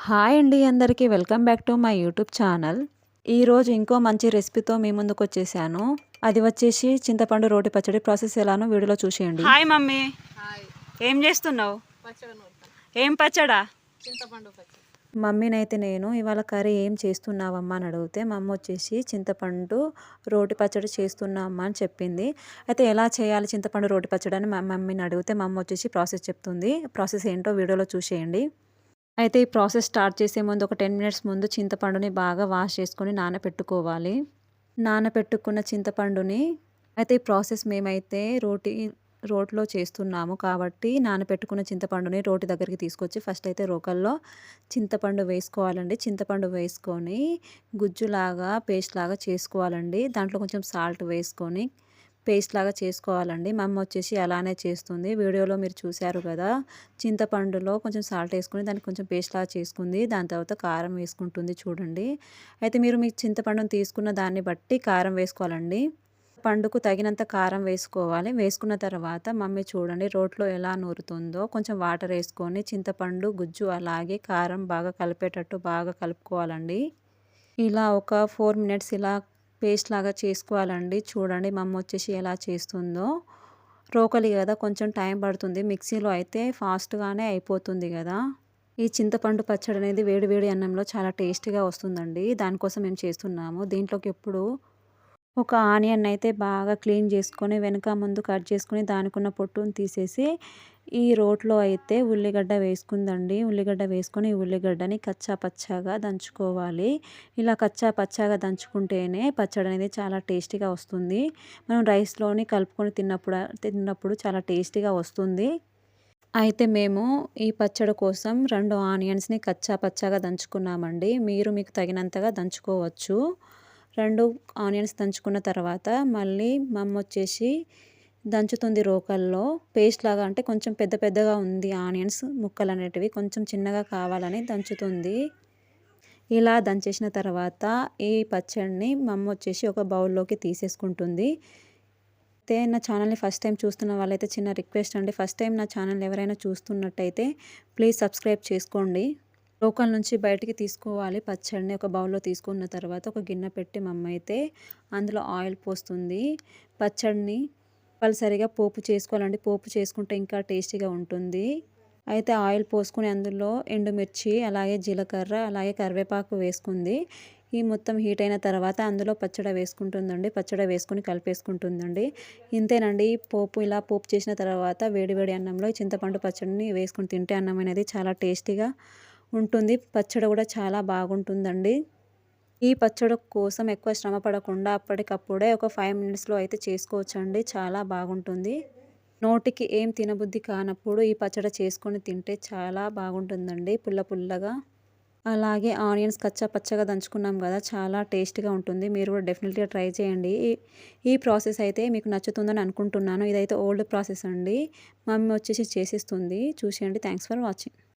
Hi అండి అందరికీ welcome back to my YouTube channel. ఈరోజు ఇంకో మంచి రెసిపీతో మీ ముందుకు వచ్చేసాను. అది వచ్చేసి చింతపండు రోటి పచ్చడి ప్రాసెస్ ఎలానో వీడియోలో చూసేయండి. Hi mummy, hi. ఏం చేస్తున్నావు? పచ్చడి నూరుతాను. ఏం పచ్చడా? చింతపండు పచ్చడి. మమ్మీనైతే నేను ఇవాళ కర్రీ ఏం చేస్తున్నావమ్మా అని అడిగితే మా అమ్మ వచ్చేసి చింతపండు రోటి పచ్చడి చేస్తున్నామ్మా అని చెప్పింది. అయితే ఎలా చేయాలి చింతపండు రోటి పచ్చడి అని మా మమ్మీని అడిగితే మా అమ్మ వచ్చేసి ప్రాసెస్ చెప్తుంది. ప్రాసెస్ ఏంటో వీడియోలో చూసేయండి. అయితే ఈ ప్రాసెస్ స్టార్ట్ చేసే ముందు ఒక 10 మినిట్స్ ముందు చింతపండుని బాగా వాష్ చేసుకొని నానబెట్టుకోవాలి. నానబెట్టుకున్న చింతపండుని అయితే ఈ ప్రాసెస్ మేమైతే రోట్లో చేస్తున్నాము కాబట్టి నానబెట్టుకున్న చింతపండుని రోటి దగ్గరికి తీసుకొచ్చి ఫస్ట్ అయితే రోకల్లో చింతపండు వేసుకోవాలండి. చింతపండు వేసుకొని గుజ్జులాగా పేస్ట్ లాగా చేసుకోవాలండి. దాంట్లో కొంచెం సాల్ట్ వేసుకొని పేస్ట్ లాగా చేసుకోవాలండి. మా అమ్మ వచ్చేసి అలానే చేస్తుంది. వీడియోలో మీరు చూశారు కదా, చింతపండులో కొంచెం సాల్ట్ వేసుకొని దానికి కొంచెం పేస్ట్ లాగా చేసుకుంది. దాని తర్వాత కారం వేసుకుంటుంది చూడండి. అయితే మీరు మీ చింతపండుని తీసుకున్న దాన్ని బట్టి కారం వేసుకోవాలండి. పండుకు తగినంత కారం వేసుకోవాలి. వేసుకున్న తర్వాత మమ్మీ చూడండి రోట్లో ఎలా నూరుతుందో, కొంచెం వాటర్ వేసుకొని చింతపండు గుజ్జు అలాగే కారం బాగా కలిపేటట్టు బాగా కలుపుకోవాలండి. ఇలా ఒక 4 మినిట్స్ ఇలా పేస్ట్ లాగా చేసుకోవాలండి. చూడండి మా అమ్మ వచ్చేసి ఎలా చేస్తుందో. రోకలి కదా కొంచెం టైం పడుతుంది. మిక్సీలో అయితే ఫాస్ట్గానే అయిపోతుంది కదా. ఈ చింతపండు పచ్చడి అనేది వేడి వేడి అన్నంలో చాలా టేస్టీగా వస్తుందండి. దానికోసం మేము చేస్తున్నాము. దీంట్లోకి ఎప్పుడు ఒక ఆనియన్ అయితే బాగా క్లీన్ చేసుకొని వెనక ముందు కట్ చేసుకొని దానికున్న పొట్టును తీసేసి ఈ రోట్లో అయితే ఉల్లిగడ్డ వేసుకుందండి. ఉల్లిగడ్డ వేసుకొని ఈ ఉల్లిగడ్డని కచ్చా పచ్చాగా దంచుకోవాలి. ఇలా కచ్చా పచ్చాగా దంచుకుంటేనే పచ్చడి అనేది చాలా టేస్టీగా వస్తుంది. మనం రైస్లోని కలుపుకొని తిన్నప్పుడు చాలా టేస్టీగా వస్తుంది. అయితే మేము ఈ పచ్చడి కోసం 2 ఆనియన్స్ని కచ్చా పచ్చాగా దంచుకున్నామండి. మీరు మీకు తగినంతగా దంచుకోవచ్చు. 2 ఆనియన్స్ దంచుకున్న తర్వాత మళ్ళీ మా అమ్మ వచ్చేసి దంచుతుంది రోకల్లో. పేస్ట్ లాగా అంటే కొంచెం పెద్ద పెద్దగా ఉంది ఆనియన్స్ ముక్కలు అనేటివి, కొంచెం చిన్నగా కావాలని దంచుతుంది. ఇలా దంచేసిన తర్వాత ఈ పచ్చడిని మా అమ్మ వచ్చేసి ఒక బౌల్లోకి తీసేసుకుంటుంది. అయితే నా ఛానల్ని ఫస్ట్ టైం చూస్తున్న వాళ్ళైతే చిన్న రిక్వెస్ట్ అండి, ఫస్ట్ టైం నా ఛానల్ ఎవరైనా చూస్తున్నట్టయితే ప్లీజ్ సబ్స్క్రైబ్ చేసుకోండి. రోకల్ నుంచి బయటికి తీసుకోవాలి పచ్చడిని. ఒక బౌల్లో తీసుకున్న తర్వాత ఒక గిన్నె పెట్టి మా అమ్మ అయితే అందులో ఆయిల్ పోస్తుంది. పచ్చడిని కంపల్సరిగా పోపు చేసుకోవాలండి. పోపు చేసుకుంటే ఇంకా టేస్టీగా ఉంటుంది. అయితే ఆయిల్ పోసుకొని అందులో ఎండుమిర్చి అలాగే జీలకర్ర అలాగే కరివేపాకు వేసుకుంది. ఈ మొత్తం హీట్ అయిన తర్వాత అందులో పచ్చడి వేసుకుంటుందండి. పచ్చడి వేసుకొని కలిపేసుకుంటుందండి. ఇంతేనండి. పోపు ఇలా పోపు చేసిన తర్వాత వేడి వేడి అన్నంలో చింతపండు పచ్చడిని వేసుకొని తింటే అన్నం అనేది చాలా టేస్టీగా ఉంటుంది. పచ్చడి కూడా చాలా బాగుంటుందండి. ఈ పచ్చడి కోసం ఎక్కువ శ్రమ పడకుండా అప్పటికప్పుడే ఒక 5 మినిట్స్లో అయితే చేసుకోవచ్చండి. చాలా బాగుంటుంది. నోటికి ఏం తినబుద్ధి కానప్పుడు ఈ పచ్చడి చేసుకొని తింటే చాలా బాగుంటుందండి, పుల్ల పుల్లగా. అలాగే ఆనియన్స్ కచ్చా పచ్చగా దంచుకున్నాం కదా, చాలా టేస్టీగా ఉంటుంది. మీరు కూడా డెఫినెట్గా ట్రై చేయండి. ఈ ప్రాసెస్ అయితే మీకు నచ్చుతుందని అనుకుంటున్నాను. ఇదైతే ఓల్డ్ ప్రాసెస్ అండి. మమ్మీ వచ్చేసి చేసిస్తుంది చూసేయండి. Thanks for watching.